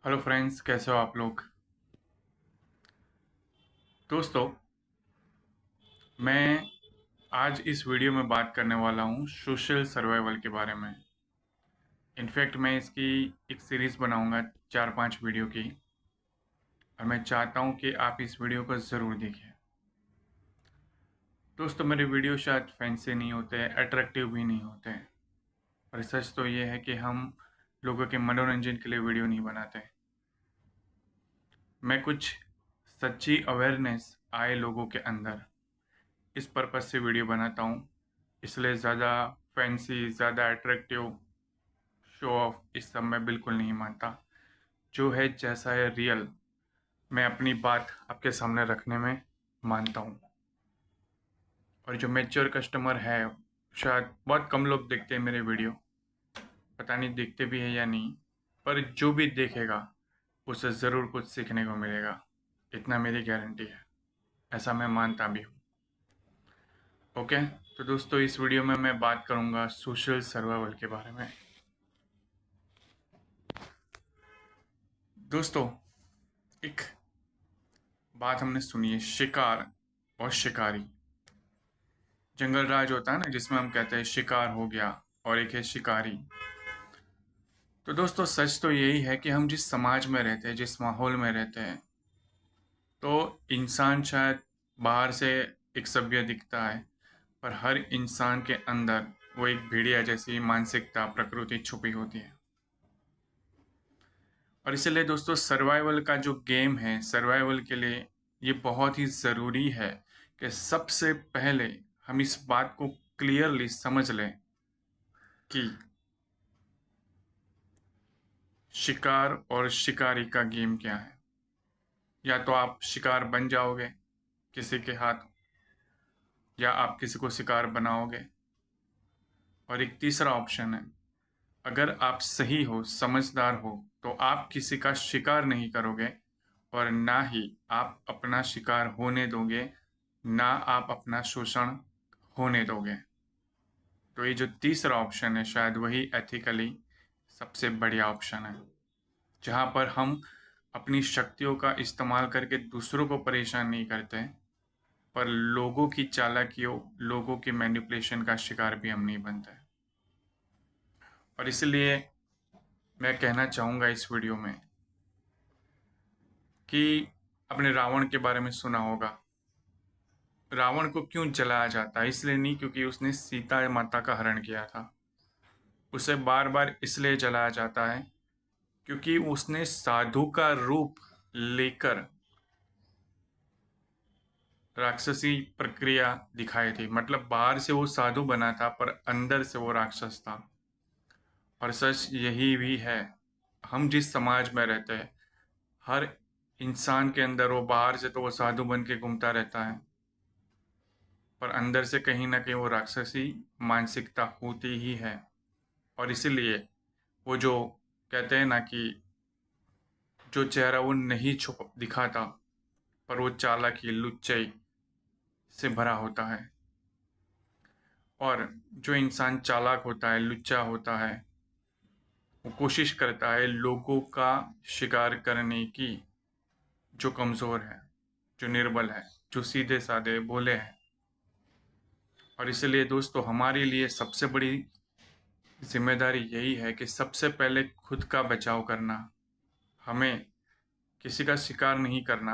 Hello friends, कैसे हो आप लोग। दोस्तों, मैं आज इस वीडियो में बात करने वाला हूँ सोशल सर्वाइवल के बारे में। इनफैक्ट मैं इसकी एक सीरीज़ बनाऊंगा 4-5 वीडियो की, और मैं चाहता हूँ कि आप इस वीडियो को ज़रूर देखें। दोस्तों, मेरे वीडियो शायद फैंसी नहीं होते, अट्रैक्टिव भी नहीं होते, पर सच तो ये है कि हम लोगों के मनोरंजन के लिए वीडियो नहीं बनाते। मैं कुछ सच्ची अवेयरनेस आए लोगों के अंदर, इस पर्पज़ से वीडियो बनाता हूँ। इसलिए ज़्यादा फैंसी, ज़्यादा अट्रैक्टिव शो ऑफ इस सब मैं बिल्कुल नहीं मानता। जो है जैसा है रियल, मैं अपनी बात आपके सामने रखने में मानता हूँ। और जो मैच्योर कस्टमर है, शायद बहुत कम लोग देखते हैं मेरे वीडियो, पता नहीं देखते भी है या नहीं, पर जो भी देखेगा उसे ज़रूर कुछ सीखने को मिलेगा, इतना मेरी गारंटी है। ऐसा मैं मानता भी हूँ। ओके, तो दोस्तों इस वीडियो में मैं बात करूँगा सोशल सर्वाइवल के बारे में। दोस्तों, एक बात हमने सुनी है, शिकार और शिकारी। जंगल राज होता है ना, जिसमें हम कहते हैं शिकार हो गया, और एक है शिकारी। तो दोस्तों, सच तो यही है कि हम जिस समाज में रहते हैं, जिस माहौल में रहते हैं, तो इंसान शायद बाहर से एक सभ्य दिखता है, पर हर इंसान के अंदर वो एक भेड़िया जैसी मानसिकता, प्रकृति छुपी होती है। और इसलिए दोस्तों, सर्वाइवल का जो गेम है, सर्वाइवल के लिए ये बहुत ही ज़रूरी है कि सबसे पहले हम इस बात को क्लियरली समझ लें कि शिकार और शिकारी का गेम क्या है। या तो आप शिकार बन जाओगे किसी के हाथ, या आप किसी को शिकार बनाओगे। और एक तीसरा ऑप्शन है, अगर आप सही हो, समझदार हो, तो आप किसी का शिकार नहीं करोगे, और ना ही आप अपना शिकार होने दोगे, ना आप अपना शोषण होने दोगे। तो ये जो तीसरा ऑप्शन है, शायद वही एथिकली सबसे बढ़िया ऑप्शन है, जहाँ पर हम अपनी शक्तियों का इस्तेमाल करके दूसरों को परेशान नहीं करते, पर लोगों की चालाकियों, लोगों के मैनिपुलेशन का शिकार भी हम नहीं बनते। और इसलिए मैं कहना चाहूँगा इस वीडियो में कि आपने रावण के बारे में सुना होगा। रावण को क्यों जलाया जाता है? इसलिए नहीं क्योंकि उसने सीता माता का हरण किया था। उसे बार बार इसलिए जलाया जाता है क्योंकि उसने साधु का रूप लेकर राक्षसी प्रक्रिया दिखाई थी। मतलब बाहर से वो साधु बना था, पर अंदर से वो राक्षस था। और सच यही भी है, हम जिस समाज में रहते हैं, हर इंसान के अंदर वो, बाहर से तो वो साधु बन के घूमता रहता है, पर अंदर से कहीं ना कहीं वो राक्षसी मानसिकता होती ही है। और इसीलिए वो जो कहते हैं ना कि जो चेहरा वो नहीं छुप दिखाता, पर वो चालाकी, लुच्चाई से भरा होता है। और जो इंसान चालाक होता है, लुच्चा होता है, वो कोशिश करता है लोगों का शिकार करने की, जो कमज़ोर है, जो निर्बल है, जो सीधे साधे भोले हैं। और इसलिए दोस्तों, हमारे लिए सबसे बड़ी जिम्मेदारी यही है कि सबसे पहले खुद का बचाव करना। हमें किसी का शिकार नहीं करना,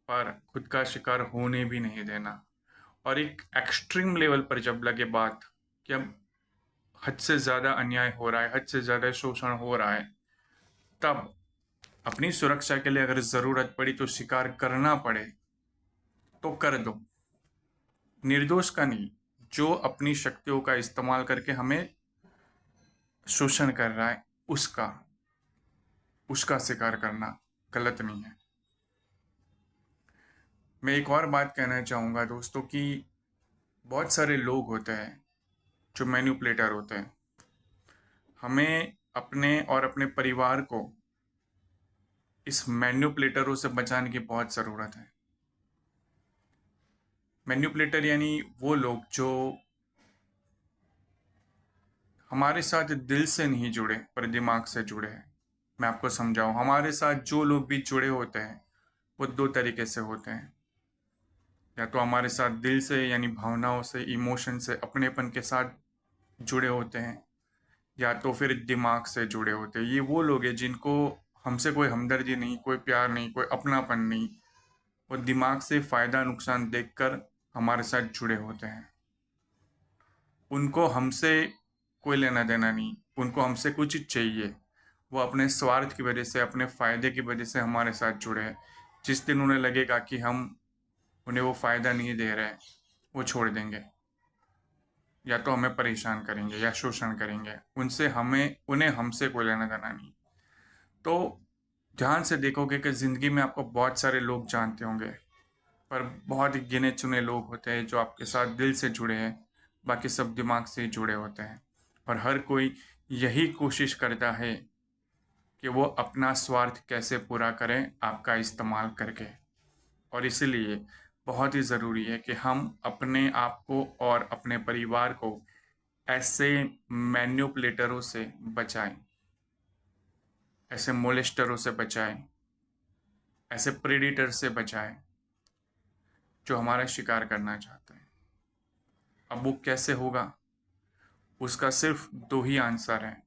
पर खुद का शिकार होने भी नहीं देना। और एक एक्सट्रीम लेवल पर जब लगे बात कि अब हद से ज़्यादा अन्याय हो रहा है, हद से ज़्यादा शोषण हो रहा है, तब अपनी सुरक्षा के लिए अगर ज़रूरत पड़ी तो शिकार करना पड़े तो कर दो। निर्दोष का नहीं, जो अपनी शक्तियों का इस्तेमाल करके हमें शोषण कर रहा है, उसका उसका शिकार करना गलत नहीं है। मैं एक और बात कहना चाहूँगा दोस्तों कि बहुत सारे लोग होते हैं जो मैनिपुलेटर होते हैं। हमें अपने और अपने परिवार को इस मैनिपुलेटरों से बचाने की बहुत ज़रूरत है। मैनिपुलेटर यानी वो लोग जो हमारे साथ दिल से नहीं जुड़े, पर दिमाग से जुड़े हैं। मैं आपको समझाऊं, हमारे साथ जो लोग भी जुड़े होते हैं वो दो तरीके से होते हैं। या तो हमारे साथ दिल से यानी भावनाओं से, इमोशन से, अपनेपन के साथ जुड़े होते हैं, या तो फिर दिमाग से जुड़े होते हैं। ये वो लोग हैं जिनको हमसे कोई हमदर्दी नहीं, कोई प्यार नहीं, कोई अपनापन नहीं। वो दिमाग से फायदा नुकसान देखकर हमारे साथ जुड़े होते हैं। उनको हमसे कोई लेना देना नहीं, उनको हमसे कुछ चाहिए। वो अपने स्वार्थ की वजह से, अपने फायदे की वजह से हमारे साथ जुड़े हैं। जिस दिन उन्हें लगेगा कि हम उन्हें वो फायदा नहीं दे रहे, वो छोड़ देंगे, या तो हमें परेशान करेंगे या शोषण करेंगे। उन्हें हमसे कोई लेना देना नहीं। तो ध्यान से देखोगे कि जिंदगी में आपको बहुत सारे लोग जानते होंगे, पर बहुत ही गिने चुने लोग होते हैं जो आपके साथ दिल से जुड़े हैं। बाकी सब दिमाग से ही जुड़े होते हैं। और हर कोई यही कोशिश करता है कि वो अपना स्वार्थ कैसे पूरा करें, आपका इस्तेमाल करके। और इसलिए बहुत ही ज़रूरी है कि हम अपने आप को और अपने परिवार को ऐसे मैन्युपुलेटरों से बचाएं, ऐसे मोलेस्टरों से बचाएं, ऐसे प्रेडिटर से बचाएं जो हमारा शिकार करना चाहते हैं। अब वो कैसे होगा, उसका सिर्फ दो ही आंसर है।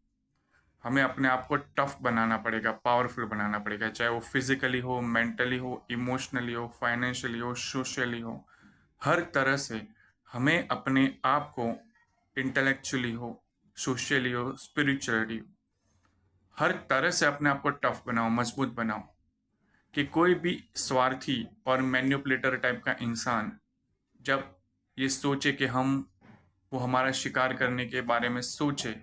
हमें अपने आप को टफ बनाना पड़ेगा, पावरफुल बनाना पड़ेगा, चाहे वो फिजिकली हो, मेंटली हो, इमोशनली हो, फाइनेंशियली हो, सोशली हो। हर तरह से हमें अपने आप को, इंटेलेक्चुअली हो, सोशली हो, स्पिरिचुअली हो, हर तरह से अपने आप को टफ बनाओ, मजबूत बनाओ। कि कोई भी स्वार्थी और मैन्युपुलेटर टाइप का इंसान जब ये सोचे कि वो हमारा शिकार करने के बारे में सोचे,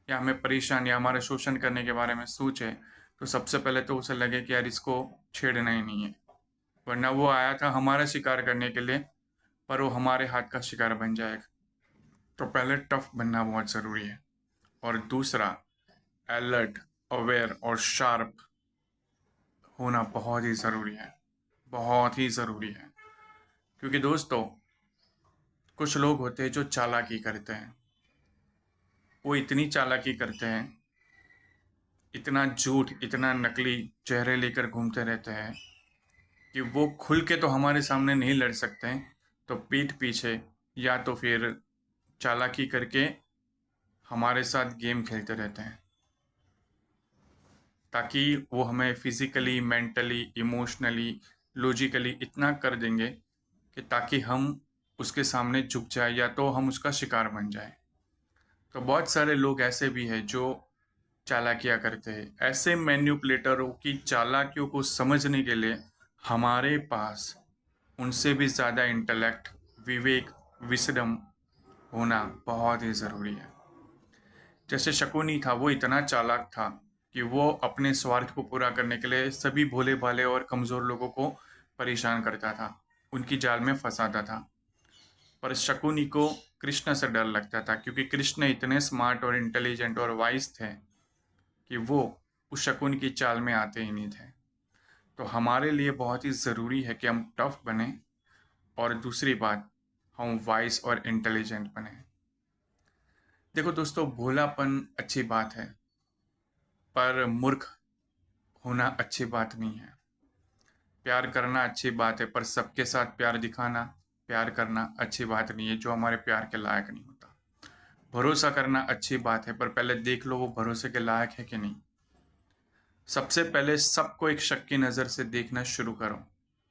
या हमें परेशान या हमारा शोषण करने के बारे में सोचे, तो सबसे पहले तो उसे लगे कि यार इसको छेड़ना ही नहीं है। वरना वो आया था हमारा शिकार करने के लिए, पर वो हमारे हाथ का शिकार बन जाएगा। तो पहले टफ बनना बहुत ज़रूरी है। और दूसरा, अलर्ट, अवेयर और शार्प होना बहुत ही ज़रूरी है। बहुत ही ज़रूरी है। क्योंकि दोस्तों, कुछ लोग होते हैं जो चालाकी करते हैं। वो इतनी चालाकी करते हैं, इतना झूठ, इतना नकली चेहरे लेकर घूमते रहते हैं कि वो खुल के तो हमारे सामने नहीं लड़ सकते हैं, तो पीठ पीछे या तो फिर चालाकी करके हमारे साथ गेम खेलते रहते हैं, ताकि वो हमें फिजिकली, मेंटली, इमोशनली, लॉजिकली इतना कर देंगे कि ताकि हम उसके सामने झुक जाए या तो हम उसका शिकार बन जाए। तो बहुत सारे लोग ऐसे भी हैं जो चालाकियाँ करते हैं। ऐसे मैन्युपुलेटरों की चालाकियों को समझने के लिए हमारे पास उनसे भी ज़्यादा इंटेलेक्ट, विवेक, विस्डम होना बहुत ही ज़रूरी है। जैसे शकुनी था, वो इतना चालाक था कि वो अपने स्वार्थ को पूरा करने के लिए सभी भोले भाले और कमज़ोर लोगों को परेशान करता था, उनकी जाल में फंसाता था। पर शकुनी को कृष्ण से डर लगता था, क्योंकि कृष्ण इतने स्मार्ट और इंटेलिजेंट और वाइज थे कि वो उस शकुन की चाल में आते ही नहीं थे। तो हमारे लिए बहुत ही ज़रूरी है कि हम टफ बने, और दूसरी बात, हम वाइज और इंटेलिजेंट बने। देखो दोस्तों, भोलापन अच्छी बात है, पर मूर्ख होना अच्छी बात नहीं है। प्यार करना अच्छी बात है, पर सबके साथ प्यार दिखाना, प्यार करना अच्छी बात नहीं है जो हमारे प्यार के लायक नहीं होता। भरोसा करना अच्छी बात है, पर पहले देख लो वो भरोसे के लायक है कि नहीं। सबसे पहले सबको एक शक की नज़र से देखना शुरू करो।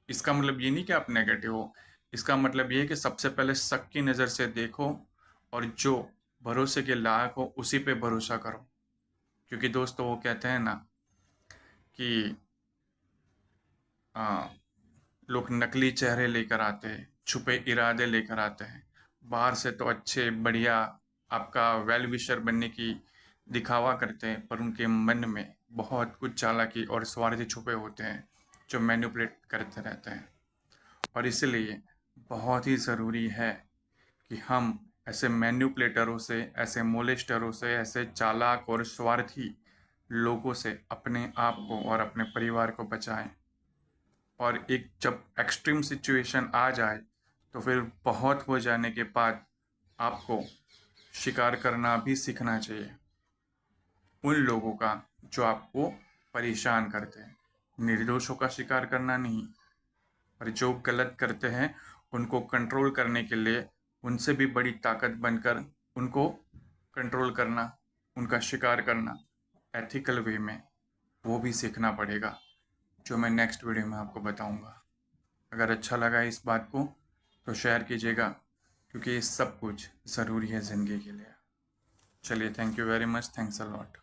इसका मतलब ये नहीं कि आप नेगेटिव हो, इसका मतलब ये है कि सबसे पहले शक की नज़र से देखो, और जो भरोसे के लायक हो उसी पे भरोसा करो। क्योंकि दोस्तों, वो कहते हैं ना कि आ, लोग नकली चेहरे लेकर आते हैं, छुपे इरादे लेकर आते हैं। बाहर से तो अच्छे, बढ़िया, आपका वेल विशर बनने की दिखावा करते हैं, पर उनके मन में बहुत कुछ चालाकी और स्वार्थी छुपे होते हैं जो मैनिपुलेट करते रहते हैं। और इसलिए बहुत ही ज़रूरी है कि हम ऐसे मैन्युपुलेटरों से, ऐसे मोलेस्टरों से, ऐसे चालाक और स्वार्थी लोगों से अपने आप को और अपने परिवार को बचाएं। और एक जब एक्सट्रीम सिचुएशन आ जाए, तो फिर बहुत हो जाने के बाद आपको शिकार करना भी सीखना चाहिए। उन लोगों का जो आपको परेशान करते हैं। निर्दोषों का शिकार करना नहीं, और जो गलत करते हैं उनको कंट्रोल करने के लिए उनसे भी बड़ी ताकत बनकर उनको कंट्रोल करना, उनका शिकार करना एथिकल वे में, वो भी सीखना पड़ेगा, जो मैं नेक्स्ट वीडियो में आपको बताऊंगा। अगर अच्छा लगा इस बात को तो शेयर कीजिएगा, क्योंकि ये सब कुछ ज़रूरी है ज़िंदगी के लिए। चलिए, thank you very much, thanks a lot.